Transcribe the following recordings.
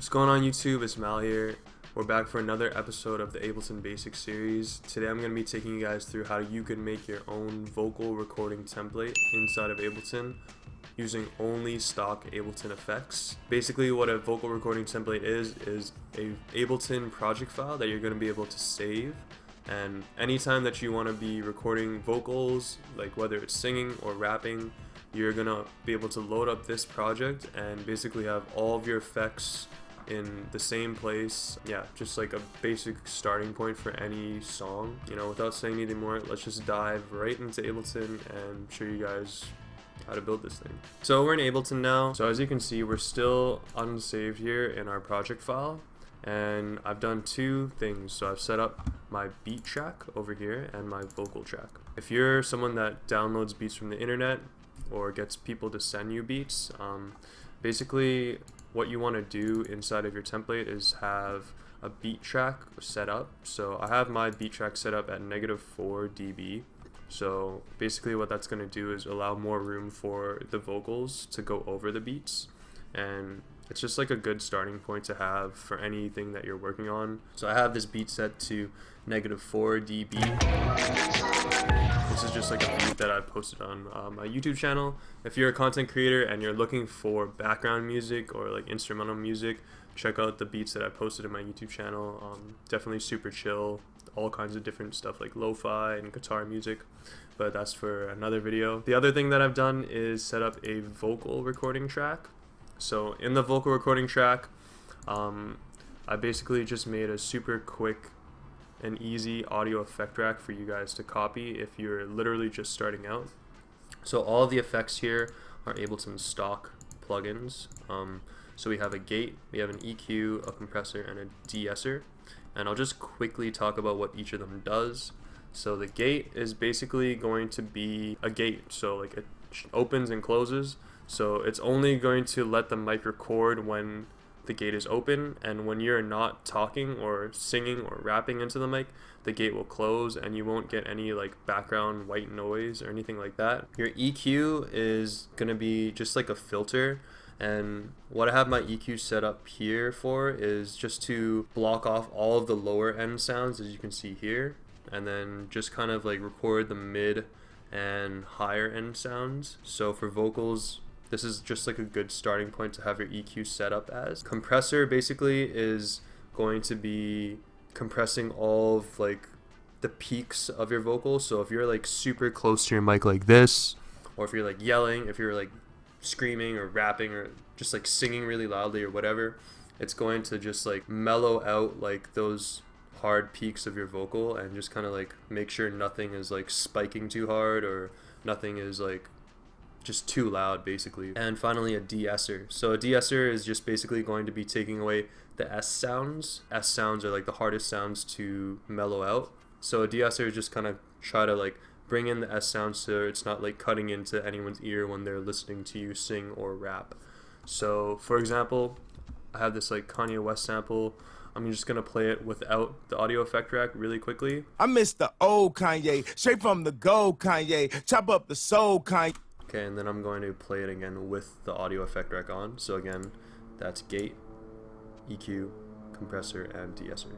What's going on YouTube? It's Mal here. We're back for another episode of the Ableton Basics series. Today I'm going to be taking you guys through how you can make your own vocal recording template inside of Ableton using only stock Ableton effects. Basically what a vocal recording template is a Ableton project file that you're going to be able to save, and anytime that you want to be recording vocals, like whether it's singing or rapping, you're going to be able to load up this project and basically have all of your effects in the same place. Yeah, just like a basic starting point for any song. You know, without saying anything more, let's just dive right into Ableton and show you guys how to build this thing. So we're in Ableton now. So as you can see, we're still unsaved here in our project file, and I've done two things. So I've set up my beat track over here and my vocal track. If you're someone that downloads beats from the internet or gets people to send you beats, basically what you want to do inside of your template is have a beat track set up. So I have my beat track set up at -4 dB. So basically what that's going to do is allow more room for the vocals to go over the beats, and it's just like a good starting point to have for anything that you're working on. So I have this beat set to -4 dB. This is just like a beat that I posted on my YouTube channel. If you're a content creator and you're looking for background music or like instrumental music, check out the beats that I posted in my YouTube channel. Definitely super chill, all kinds of different stuff like lo-fi and guitar music, but that's for another video. The other thing that I've done is set up a vocal recording track. So in the vocal recording track, I basically just made a super quick and easy audio effect rack for you guys to copy if you're literally just starting out. So all of the effects here are Ableton stock plugins. So we have a gate, we have an EQ, a compressor, and a de-esser. And I'll just quickly talk about what each of them does. So the gate is basically going to be a gate, so like it opens and closes. So it's only going to let the mic record when the gate is open, and when you're not talking or singing or rapping into the mic, the gate will close and you won't get any like background white noise or anything like that. Your EQ is gonna be just like a filter, and what I have my EQ set up here for is just to block off all of the lower end sounds, as you can see here, and then just kind of like record the mid and higher end sounds. So for vocals, this is just like a good starting point to have your EQ set up as. Compressor basically is going to be compressing all of like the peaks of your vocals. So if you're like super close to your mic like this, or if you're like yelling, if you're like screaming or rapping or just like singing really loudly or whatever, it's going to just like mellow out like those hard peaks of your vocal and just kind of like make sure nothing is like spiking too hard or nothing is like just too loud basically. And finally a de-esser. So a de-esser is just basically going to be taking away the S sounds. S sounds are like the hardest sounds to mellow out. So a de-esser is just kind of try to like bring in the S sounds so it's not like cutting into anyone's ear when they're listening to you sing or rap. So for example, I have this like Kanye West sample. I'm just gonna play it without the audio effect rack really quickly. I miss the old Kanye, straight from the gold Kanye, chop up the soul Kanye. Okay, and then I'm going to play it again with the audio effect rack on. So again, that's gate, EQ, compressor, and de-esser.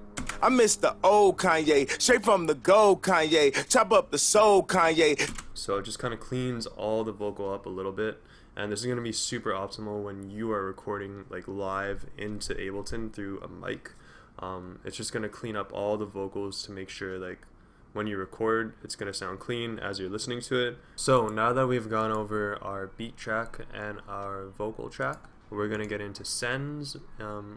I miss the old Kanye, straight from the gold Kanye, chop up the soul Kanye. So it just kind of cleans all the vocal up a little bit, and this is going to be super optimal when you are recording like live into Ableton through a mic. It's just going to clean up all the vocals to make sure like when you record, it's going to sound clean as you're listening to it. So now that we've gone over our beat track and our vocal track, we're going to get into sends,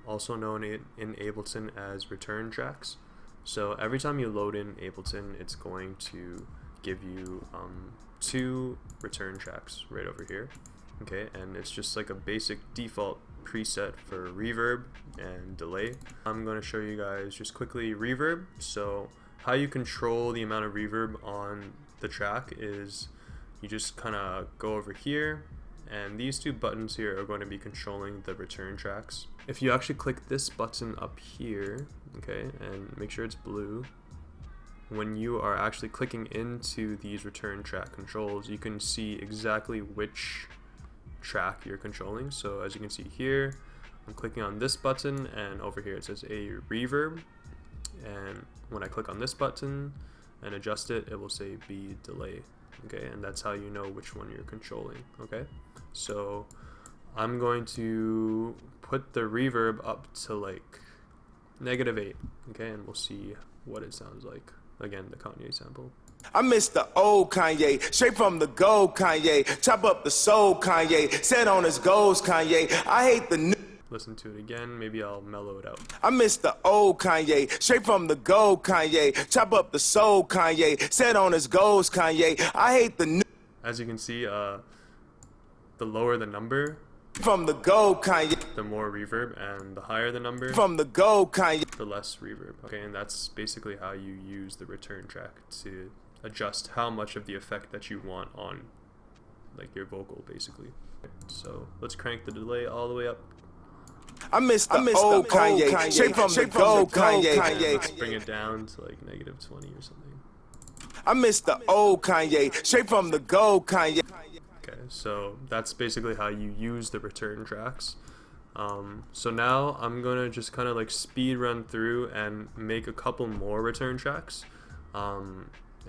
also known in Ableton as return tracks. So every time you load in Ableton, it's going to give you 2 return tracks right over here. Okay, and it's just like a basic default preset for reverb and delay. I'm going to show you guys just quickly reverb. So how you control the amount of reverb on the track is you just kind of go over here, and these 2 buttons here are going to be controlling the return tracks. If you actually click this button up here, okay, and make sure it's blue, when you are actually clicking into these return track controls, you can see exactly which track you're controlling. So as you can see here, I'm clicking on this button, and over here it says a reverb, and when I click on this button and adjust it, it will say B delay. Okay, and that's how you know which one you're controlling. Okay, so I'm going to put the reverb up to like -8. Okay, and we'll see what it sounds like. Again, the Kanye sample. I miss the old Kanye, straight from the gold Kanye, chop up the soul Kanye, set on his goals Kanye, I hate the new. Listen to it again, maybe I'll mellow it out. I miss the old Kanye, straight from the gold Kanye, chop up the soul Kanye, set on his goals Kanye, I hate the new. As you can see, the lower the number, from the gold Kanye, the more reverb, and the higher the number, from the gold Kanye, the less reverb. Okay, and that's basically how you use the return track to adjust how much of the effect that you want on like your vocal, basically. So let's crank the delay all the way up. I miss the old Kanye, straight from the gold Kanye. Let's bring it down to like -20 or something. I miss the old Kanye, straight from the gold Kanye. Okay, so that's basically how you use the return tracks. So now I'm gonna just kind of like speed run through and make a couple more return tracks.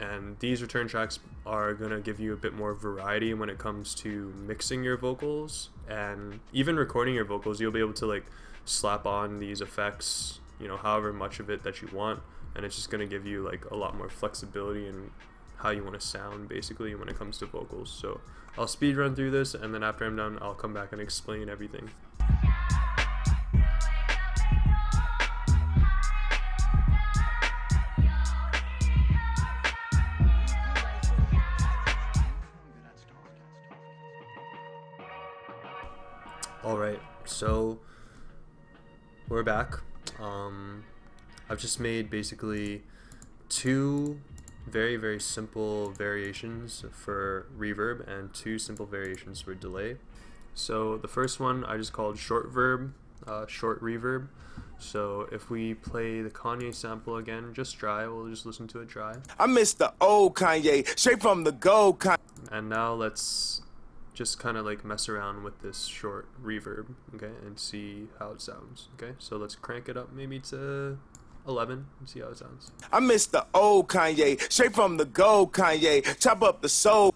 And these return tracks are gonna give you a bit more variety when it comes to mixing your vocals, and even recording your vocals. You'll be able to like slap on these effects, you know, however much of it that you want, and it's just gonna give you like a lot more flexibility in how you want to sound basically when it comes to vocals. So I'll speed run through this, and then after I'm done, I'll come back and explain everything. Alright, so we're back. I've just made basically two very simple variations for reverb and two simple variations for delay. So the first one I just called short reverb. So if we play the Kanye sample again, just dry, we'll just listen to it dry. I miss the old Kanye, straight from the gold Kanye. And now let's just kind of like mess around with this short reverb, okay, and see how it sounds. Okay, so let's crank it up maybe to 11 and see how it sounds. I miss the old Kanye, straight from the gold Kanye, chop up the soul.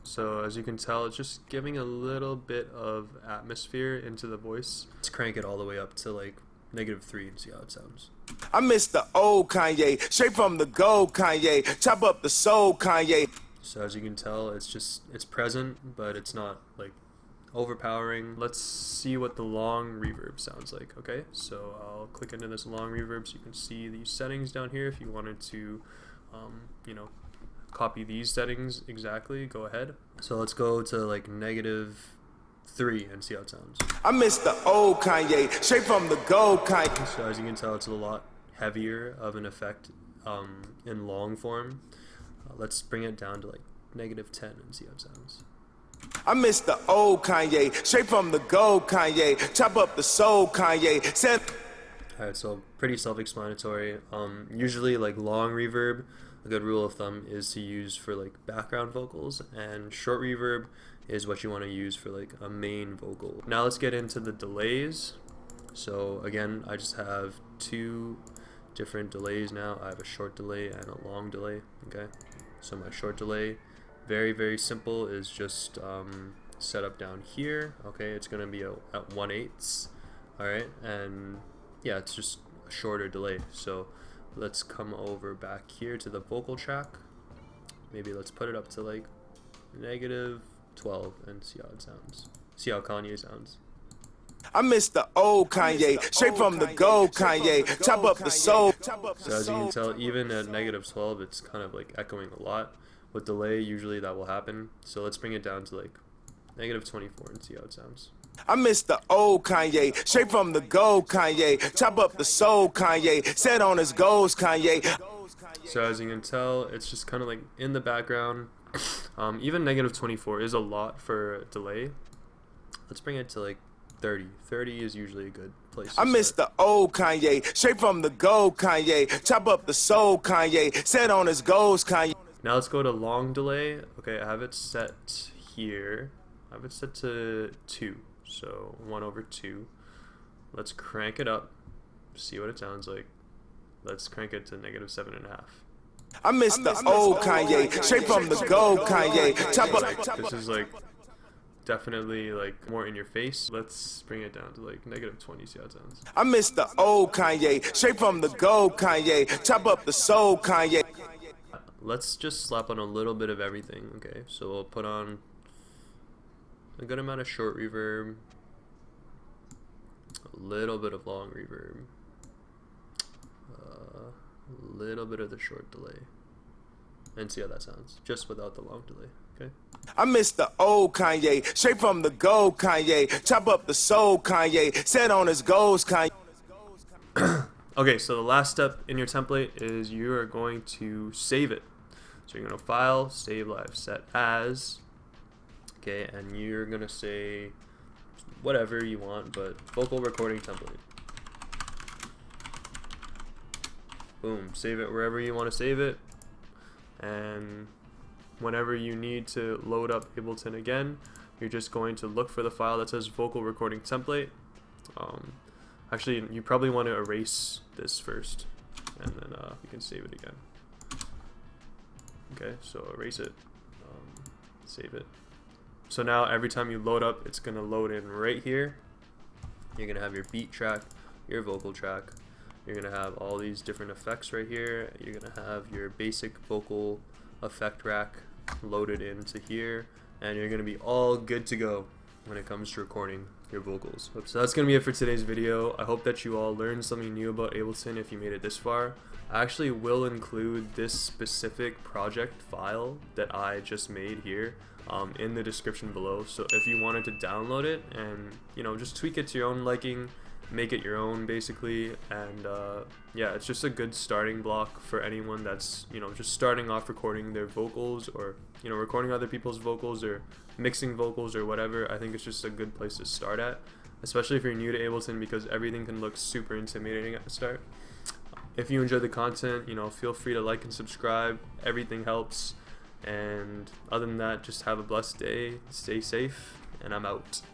So as you can tell, it's just giving a little bit of atmosphere into the voice. Let's crank it all the way up to like -3 and see how it sounds. I miss the old Kanye, straight from the gold Kanye, chop up the soul Kanye. So as you can tell, it's present, but it's not like overpowering. Let's see what the long reverb sounds like. Okay, so I'll click into this long reverb so you can see these settings down here. If you wanted to, you know, copy these settings exactly, go ahead. So let's go to like -3 and see how it sounds. I miss the old Kanye, straight from the gold Kanye. So as you can tell, it's a lot heavier of an effect in long form. Let's bring it down to like -10 and see how it sounds. I miss the old Kanye, straight from the gold Kanye, chop up the soul Kanye. Alright, so pretty self-explanatory. Usually like long reverb, a good rule of thumb is to use for like background vocals, and short reverb is what you want to use for like a main vocal. Now let's get into the delays. So again, I just have two different delays now. I have a short delay and a long delay. Okay, so my short delay, very simple, is just set up down here. Okay, it's gonna be at 1/8. All right, and yeah, it's just a shorter delay. So let's come over back here to the vocal track. Maybe let's put it up to like -12 and see how it sounds. See how Kanye sounds. I miss the old Kanye, straight from the gold Kanye, chop up the soul. So as you can tell, even at -12, it's kind of like echoing a lot. With delay, usually that will happen. So let's bring it down to like -24 and see how it sounds. I miss the old Kanye, straight from the gold Kanye, chop up the soul Kanye, set on his goals Kanye. So as you can tell, it's just kind of like in the background. Even -24 is a lot for delay. Let's bring it to like 30. 30 is usually a good place to I miss start. the old Kanye, straight from the gold Kanye, chop up the soul Kanye, set on his goals Kanye. Now let's go to long delay. Okay, I have it set here. I have it set to 2, so 1/2. let's crank it up, see what it sounds like. Let's crank it to -7.5. I miss the old Kanye, straight from the gold Kanye. Chop up. This is like definitely like more in your face. Let's bring it down to like -20, see how it sounds. I miss the old Kanye, straight from the gold Kanye. Chop up the soul Kanye. Let's just slap on a little bit of everything, okay? So we'll put on a good amount of short reverb, a little bit of long reverb, a little bit of the short delay, and see how that sounds, just without the long delay, okay? I miss the old Kanye, straight from the gold Kanye. Chop up the soul Kanye, set on his goals Kanye. Okay, so the last step in your template is you are going to save it. So you're going to File, Save Live, Set As, okay, and you're going to say whatever you want, but vocal recording template. Boom, save it wherever you want to save it, and whenever you need to load up Ableton again, you're just going to look for the file that says vocal recording template. Actually, you probably want to erase this first, and then you can save it again. Okay, so erase it, save it. So now every time you load up, it's going to load in right here. You're going to have your beat track, your vocal track. You're going to have all these different effects right here. You're going to have your basic vocal effect rack loaded into here, and you're going to be all good to go when it comes to recording your vocals. So that's going to be it for today's video. I hope that you all learned something new about Ableton if you made it this far. I actually will include this specific project file that I just made here in the description below. So if you wanted to download it and, you know, just tweak it to your own liking, make it your own basically, and yeah, it's just a good starting block for anyone that's, you know, just starting off recording their vocals, or, you know, recording other people's vocals or mixing vocals or whatever. I think it's just a good place to start at, especially if you're new to Ableton, because everything can look super intimidating at the start. If you enjoyed the content, you know, feel free to like and subscribe. Everything helps. And other than that, just have a blessed day, stay safe, and I'm out.